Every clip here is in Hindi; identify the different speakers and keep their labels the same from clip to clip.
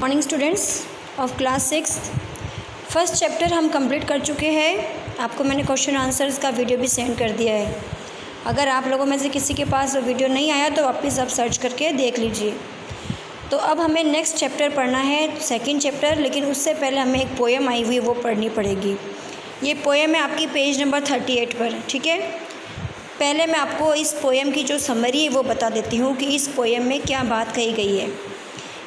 Speaker 1: Morning students of class 6 first chapter हम कंप्लीट कर चुके हैं। आपको मैंने क्वेश्चन आंसर्स का वीडियो भी सेंड कर दिया है। अगर आप लोगों में से किसी के पास वीडियो नहीं आया तो वापस आप सर्च करके देख लीजिए। तो अब हमें नेक्स्ट चैप्टर पढ़ना है, सेकंड चैप्टर, लेकिन उससे पहले हमें एक पोएम आई हुई है वो पढ़नी पड़ेगी। ये पोएम है आपकी पेज नंबर 38 पर, ठीक है। पहले मैं आपको इस पोएम की जो समरी है वो बता देती हूँ कि इस पोएम में क्या बात कही गई है।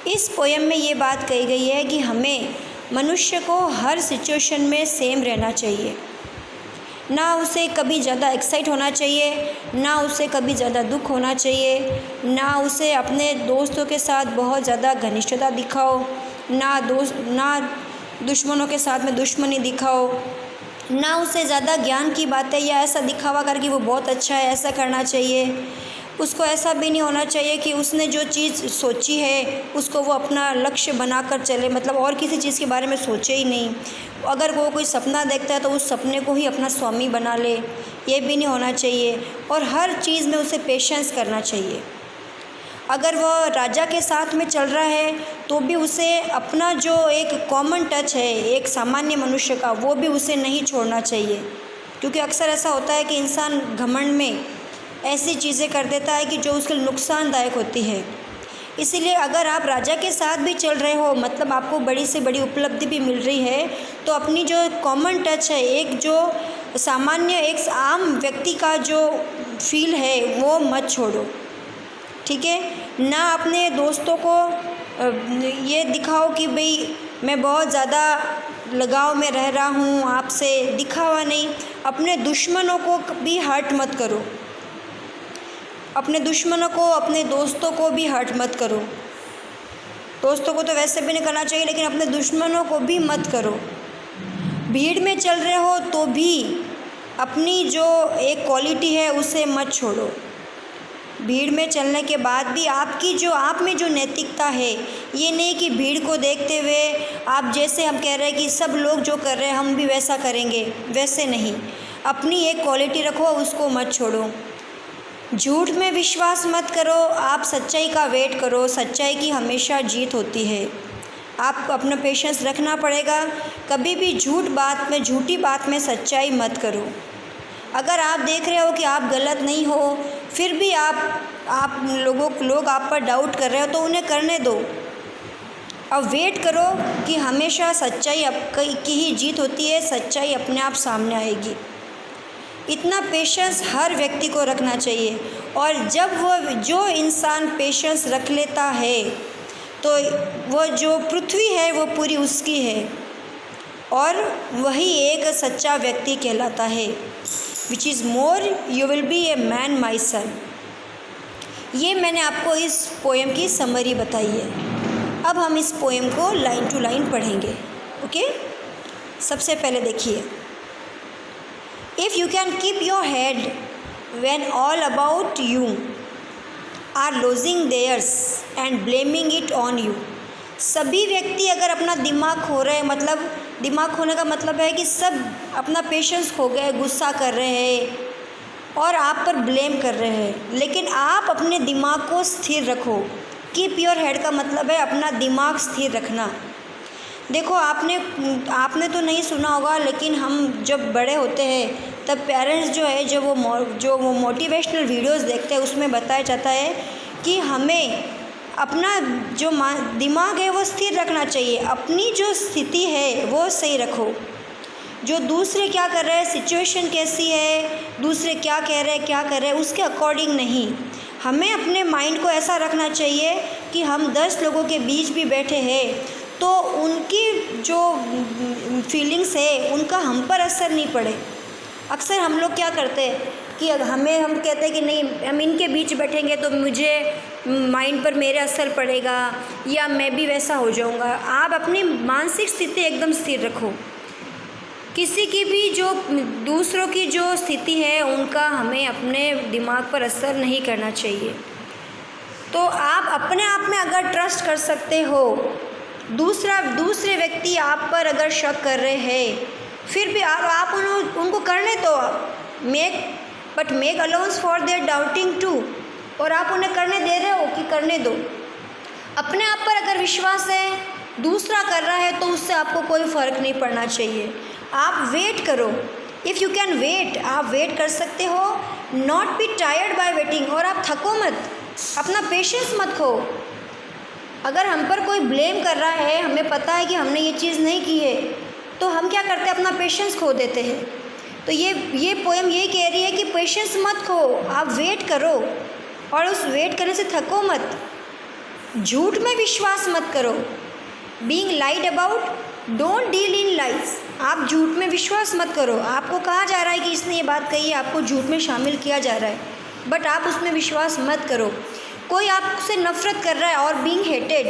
Speaker 1: इस पोएम में ये बात कही गई है कि हमें मनुष्य को हर सिचुएशन में सेम रहना चाहिए। ना उसे कभी ज़्यादा एक्साइट होना चाहिए, ना उसे कभी ज़्यादा दुख होना चाहिए, ना उसे अपने दोस्तों के साथ बहुत ज़्यादा घनिष्ठता दिखाओ, ना दुश्मनों के साथ में दुश्मनी दिखाओ, ना उसे ज़्यादा ज्ञान की बातें या ऐसा दिखावा करके वो बहुत अच्छा है ऐसा करना चाहिए। उसको ऐसा भी नहीं होना चाहिए कि उसने जो चीज़ सोची है उसको वो अपना लक्ष्य बनाकर चले, मतलब और किसी चीज़ के बारे में सोचे ही नहीं। अगर वो कोई सपना देखता है तो उस सपने को ही अपना स्वामी बना ले, ये भी नहीं होना चाहिए। और हर चीज़ में उसे पेशेंस करना चाहिए। अगर वो राजा के साथ में चल रहा है तो भी उसे अपना जो एक कॉमन टच है एक सामान्य मनुष्य का, वो भी उसे नहीं छोड़ना चाहिए। क्योंकि अक्सर ऐसा होता है कि इंसान घमंड में ऐसी चीज़ें कर देता है कि जो उसके लिए नुकसानदायक होती है। इसीलिए अगर आप राजा के साथ भी चल रहे हो, मतलब आपको बड़ी से बड़ी उपलब्धि भी मिल रही है, तो अपनी जो कॉमन टच है, एक जो सामान्य एक आम व्यक्ति का जो फील है वो मत छोड़ो, ठीक है। ना अपने दोस्तों को ये दिखाओ कि भाई मैं बहुत ज़्यादा लगाव में रह रहा हूँ आपसे, दिखावा नहीं। अपने दुश्मनों को भी हर्ट मत करो, अपने दुश्मनों को, अपने दोस्तों को भी हर्ट मत करो। दोस्तों को तो वैसे भी नहीं करना चाहिए, लेकिन अपने दुश्मनों को भी मत करो। भीड़ में चल रहे हो तो भी अपनी जो एक क्वालिटी है उसे मत छोड़ो। भीड़ में चलने के बाद भी आपकी जो आप में जो नैतिकता है, ये नहीं कि भीड़ को देखते हुए आप जैसे हम कह रहे हैं कि सब लोग जो कर रहे हैं हम भी वैसा करेंगे, वैसे नहीं। अपनी एक क्वालिटी रखो, उसको मत छोड़ो। झूठ में विश्वास मत करो, आप सच्चाई का वेट करो। सच्चाई की हमेशा जीत होती है। आपको अपना पेशेंस रखना पड़ेगा। कभी भी झूठी बात में सच्चाई मत करो। अगर आप देख रहे हो कि आप गलत नहीं हो, फिर भी लोग आप पर डाउट कर रहे हो, तो उन्हें करने दो। अब वेट करो कि हमेशा सच्चाई की ही जीत होती है, सच्चाई अपने आप सामने आएगी। इतना पेशेंस हर व्यक्ति को रखना चाहिए। और जब जो इंसान पेशेंस रख लेता है तो वो जो पृथ्वी है वो पूरी उसकी है, और वही एक सच्चा व्यक्ति कहलाता है। Which is more you will be a man my son. ये मैंने आपको इस पोएम की समरी बताई है। अब हम इस पोएम को लाइन टू लाइन पढ़ेंगे, ओके। सबसे पहले देखिए, If you can keep your head when all about you are losing theirs and blaming it on you। सभी व्यक्ति अगर अपना दिमाग खो रहे हैं, मतलब दिमाग खोने का मतलब है कि सब अपना पेशेंस खो गए, गुस्सा कर रहे हैं और आप पर ब्लेम कर रहे हैं, लेकिन आप अपने दिमाग को स्थिर रखो। कीप योर हेड का मतलब है अपना दिमाग स्थिर रखना। देखो, आपने तो नहीं सुना होगा, लेकिन हम जब बड़े होते हैं तब पेरेंट्स जो है जो वो मोटिवेशनल वीडियोस देखते हैं, उसमें बताया जाता है कि हमें अपना जो दिमाग है वो स्थिर रखना चाहिए। अपनी जो स्थिति है वो सही रखो। जो दूसरे क्या कर रहे हैं, सिचुएशन कैसी है, दूसरे क्या कह रहे हैं, क्या कर रहे हैं, उसके अकॉर्डिंग नहीं। हमें अपने माइंड को ऐसा रखना चाहिए कि हम 10 लोगों के बीच भी बैठे हैं तो उनकी जो फीलिंग्स है उनका हम पर असर नहीं पड़े। अक्सर हम लोग क्या करते हैं कि हम कहते हैं कि नहीं, हम इनके बीच बैठेंगे तो मुझे माइंड पर मेरे असर पड़ेगा या मैं भी वैसा हो जाऊंगा। आप अपनी मानसिक स्थिति एकदम स्थिर रखो। किसी की भी जो दूसरों की जो स्थिति है उनका हमें अपने दिमाग पर असर नहीं करना चाहिए। तो आप अपने आप में अगर ट्रस्ट कर सकते हो, दूसरे व्यक्ति आप पर अगर शक कर रहे हैं, फिर भी आप उनको करने दो। Make allowance for their doubting too. और आप उन्हें करने दे रहे हो कि करने दो। अपने आप पर अगर विश्वास है दूसरा कर रहा है तो उससे आपको कोई फ़र्क नहीं पड़ना चाहिए। आप वेट करो, इफ़ यू कैन वेट, आप वेट कर सकते हो। Not be tired by waiting, और आप थको मत, अपना पेशेंस मत खो। अगर हम पर कोई ब्लेम कर रहा है, हमें पता है कि हमने ये चीज़ नहीं की है, तो हम क्या करते हैं, अपना पेशेंस खो देते हैं। तो ये पोएम यही कह रही है कि पेशेंस मत खो, आप वेट करो, और उस वेट करने से थको मत। झूठ में विश्वास मत करो। Being lied about, don't deal in lies, आप झूठ में विश्वास मत करो। आपको कहा जा रहा है कि इसने ये बात कही है, आपको झूठ में शामिल किया जा रहा है, बट आप उसमें विश्वास मत करो। कोई आपसे नफ़रत कर रहा है और बीइंग हेटेड,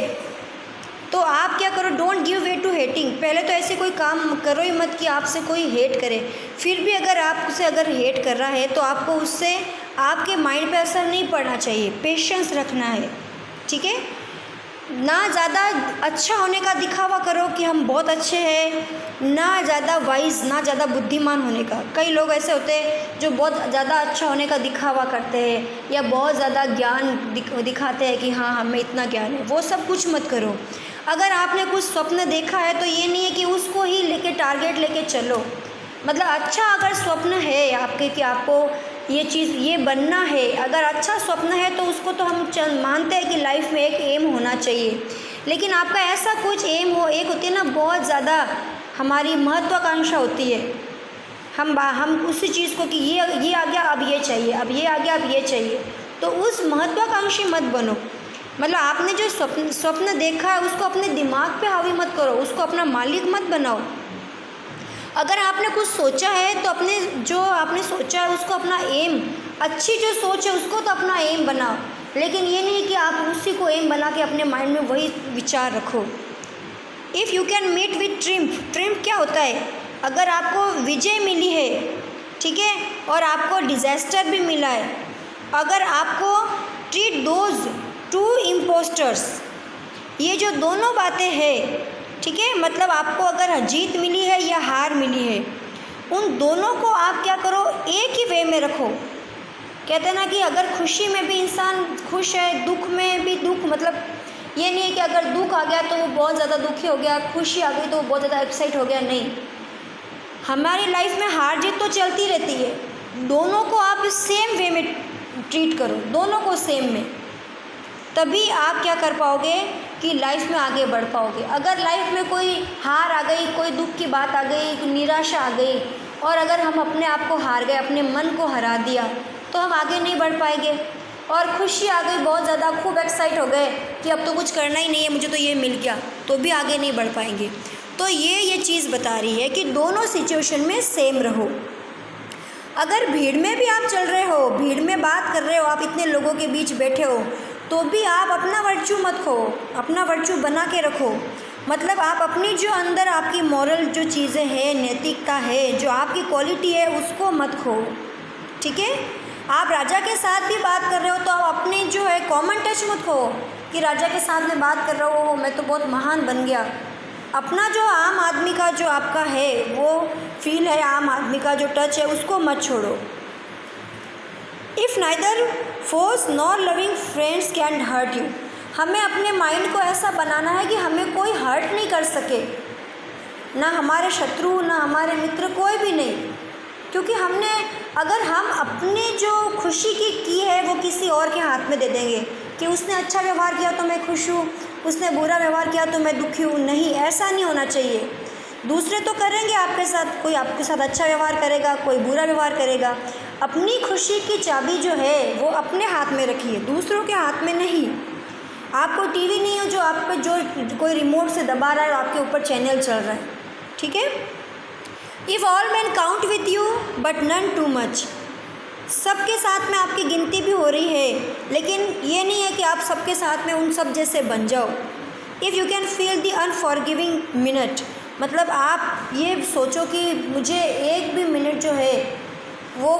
Speaker 1: तो आप क्या करो, don't give way to hating. पहले तो ऐसे कोई काम करो ही मत कि आपसे कोई हेट करे। फिर भी अगर आपसे हेट कर रहा है तो आपको उससे आपके माइंड पे असर नहीं पड़ना चाहिए, पेशेंस रखना है, ठीक है। ना ज़्यादा अच्छा होने का दिखावा करो कि हम बहुत अच्छे हैं, ना ज़्यादा वाइज, ना ज़्यादा बुद्धिमान होने का। कई लोग ऐसे होते हैं जो बहुत ज़्यादा अच्छा होने का दिखावा करते हैं या बहुत ज़्यादा ज्ञान दिखाते हैं कि हाँ हमें इतना ज्ञान है। वो सब कुछ मत करो। अगर आपने कुछ स्वप्न देखा है तो ये नहीं है कि उसको ही लेके टारगेट लेके चलो। मतलब अच्छा अगर स्वप्न है आपके कि आपको ये चीज़ ये बनना है, अगर अच्छा स्वप्न है तो उसको तो हम मानते हैं कि लाइफ में एक एम होना चाहिए। लेकिन आपका ऐसा कुछ एम हो, एक होती है ना बहुत ज़्यादा हमारी महत्वाकांक्षा होती है, हम उसी चीज़ को कि ये आ गया अब ये चाहिए, अब ये आ गया अब ये चाहिए, तो उस महत्वाकांक्षी मत बनो। मतलब आपने जो स्वप्न देखा है उसको अपने दिमाग पे हावी मत करो, उसको अपना मालिक मत बनाओ। अगर आपने कुछ सोचा है तो अपने जो आपने सोचा है उसको अपना एम, अच्छी जो सोच है उसको तो अपना एम बनाओ। लेकिन ये नहीं कि आप उसी को एम बना के अपने माइंड में वही विचार रखो। If you can meet with triumph, triumph क्या होता है, अगर आपको विजय मिली है, ठीक है, और आपको डिज़ास्टर भी मिला है, अगर आपको ट्रीट दोज टू इम्पोस्टर्स, ये जो दोनों बातें हैं, ठीक है, मतलब आपको अगर जीत मिली है या हार मिली है, उन दोनों को आप क्या करो, एक ही वे में रखो। कहते हैं ना कि अगर खुशी में भी इंसान खुश है, दुख में भी दुख, मतलब ये नहीं है कि अगर दुख आ गया तो वो बहुत ज़्यादा दुखी हो गया, खुशी आ गई तो वो बहुत ज़्यादा एक्साइट हो गया, नहीं। हमारी लाइफ में हार जीत तो चलती रहती है, दोनों को आप सेम वे में ट्रीट करो, दोनों को सेम में, तभी आप क्या कर पाओगे कि लाइफ में आगे बढ़ पाओगे। अगर लाइफ में कोई हार आ गई, कोई दुख की बात आ गई, कोई निराशा आ गई, और अगर हम अपने आप को हार गए, अपने मन को हरा दिया, तो हम आगे नहीं बढ़ पाएंगे। और खुशी आ गई, बहुत ज़्यादा खूब एक्साइट हो गए कि अब तो कुछ करना ही नहीं है, मुझे तो ये मिल गया, तो भी आगे नहीं बढ़ पाएंगे। तो ये चीज़ बता रही है कि दोनों सिचुएशन में सेम रहो। अगर भीड़ में भी आप चल रहे हो, भीड़ में बात कर रहे हो, आप इतने लोगों के बीच बैठे हो, तो भी आप अपना वर्चू मत खो, अपना वर्चू बना के रखो। मतलब आप अपनी जो अंदर आपकी मॉरल जो चीज़ें हैं, नैतिकता है, जो आपकी क्वालिटी है, उसको मत खो, ठीक है। आप राजा के साथ भी बात कर रहे हो तो आप अपने जो है कॉमन टच मत खो कि राजा के साथ में बात कर रहा हो, मैं तो बहुत महान बन गया। अपना जो आम आदमी का जो आपका है वो फील है, आम आदमी का जो टच है, उसको मत छोड़ो। If neither foes nor loving friends can hurt you, हमें अपने माइंड को ऐसा बनाना है कि हमें कोई हर्ट नहीं कर सके, ना हमारे शत्रु, ना हमारे मित्र, कोई भी नहीं। क्योंकि हमने अगर हम अपनी जो खुशी की है वो किसी और के हाथ में दे देंगे कि उसने अच्छा व्यवहार किया तो मैं खुश हूँ, उसने बुरा व्यवहार किया तो मैं दुखी हूँ, नहीं, ऐसा नहीं होना चाहिए। दूसरे तो करेंगे आपके साथ, कोई आपके साथ अच्छा व्यवहार करेगा, कोई बुरा व्यवहार करेगा। अपनी खुशी की चाबी जो है वो अपने हाथ में रखिए, दूसरों के हाथ में नहीं। आप कोई टीवी नहीं हो जो आप पे जो कोई रिमोट से दबा रहा है और आपके ऊपर चैनल चल रहा है, ठीक है। If all man count with you but none too much, सबके साथ में आपकी गिनती भी हो रही है, लेकिन ये नहीं है कि आप सबके साथ में उन सब जैसे बन जाओ। If you can feel the unforgiving minute, मतलब आप ये सोचो कि मुझे एक भी मिनट जो है वो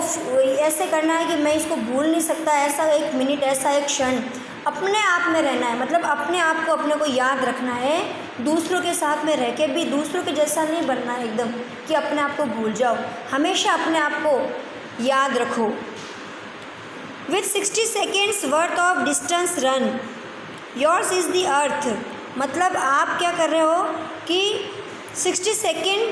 Speaker 1: ऐसे करना है कि मैं इसको भूल नहीं सकता, ऐसा एक मिनट, ऐसा एक क्षण अपने आप में रहना है। मतलब अपने आप को अपने को याद रखना है, दूसरों के साथ में रह के भी दूसरों के जैसा नहीं बनना है एकदम कि अपने आप को भूल जाओ। हमेशा अपने आप को याद रखो। With 60 seconds worth of distance run, yours is the earth, मतलब आप क्या कर रहे हो कि 60 second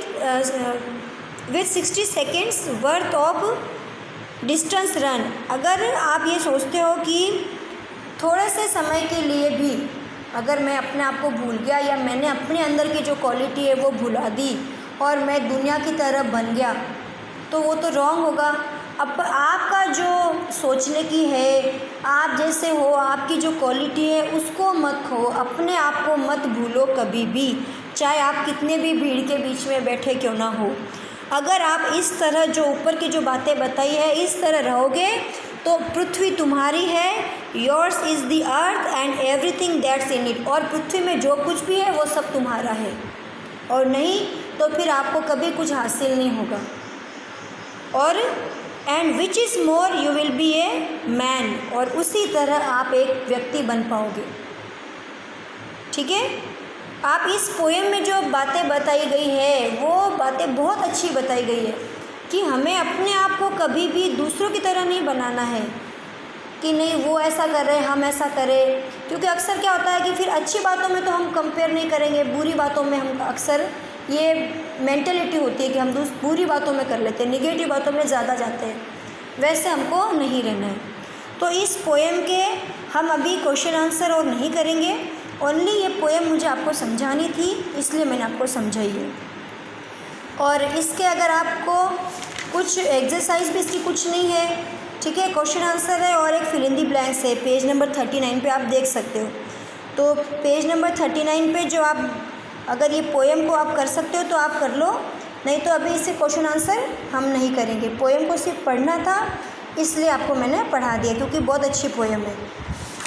Speaker 1: with 60 seconds worth of distance run. अगर आप ये सोचते हो कि थोड़े से समय के लिए भी अगर मैं अपने आप को भूल गया या मैंने अपने अंदर की जो क्वालिटी है वो भुला दी और मैं दुनिया की तरह बन गया, तो वो तो रॉन्ग होगा। अब आपका जो सोचने की है, आप जैसे हो, आपकी जो क्वालिटी है उसको मत खो, अपने आप को मत भूलो कभी भी, चाहे आप कितने भी भीड़ के बीच में बैठे क्यों ना हो। अगर आप इस तरह जो ऊपर की जो बातें बताई है इस तरह रहोगे तो पृथ्वी तुम्हारी है, yours is the earth and everything that's in it, और पृथ्वी में जो कुछ भी है वो सब तुम्हारा है, और नहीं तो फिर आपको कभी कुछ हासिल नहीं होगा। और and which is more you will be a man, और उसी तरह आप एक व्यक्ति बन पाओगे। ठीक है, आप इस पोएम में जो बातें बताई गई है वो बातें बहुत अच्छी बताई गई है कि हमें अपने आप को कभी भी दूसरों की तरह नहीं बनाना है कि नहीं वो ऐसा कर रहे हैं हम ऐसा करें, क्योंकि अक्सर क्या होता है कि फिर अच्छी बातों में तो हम कंपेयर नहीं करेंगे, बुरी बातों में हम अक्सर ये मेंटलिटी होती है कि हम बुरी बातों में कर लेते हैं, निगेटिव बातों में ज़्यादा जाते हैं, वैसे हमको नहीं रहना है। तो इस पोएम के हम अभी क्वेश्चन आंसर और नहीं करेंगे, ओनली ये पोएम मुझे आपको समझानी थी इसलिए मैंने आपको समझाई है। और इसके अगर आपको कुछ एक्सरसाइज भी इसकी कुछ नहीं है, ठीक है, क्वेश्चन आंसर है और एक फिल इन द ब्लैंक्स है, पेज नंबर 39 पे आप देख सकते हो। तो पेज नंबर 39 पे जो आप अगर ये पोएम को आप कर सकते हो तो आप कर लो, नहीं तो अभी इसे क्वेश्चन आंसर हम नहीं करेंगे। पोएम को सिर्फ पढ़ना था इसलिए आपको मैंने पढ़ा दिया क्योंकि बहुत अच्छी पोएम है।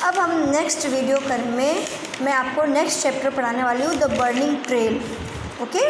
Speaker 1: अब हम नेक्स्ट वीडियो में मैं आपको नेक्स्ट चैप्टर पढ़ाने वाली हूँ, द बर्निंग ट्रेल। ओके।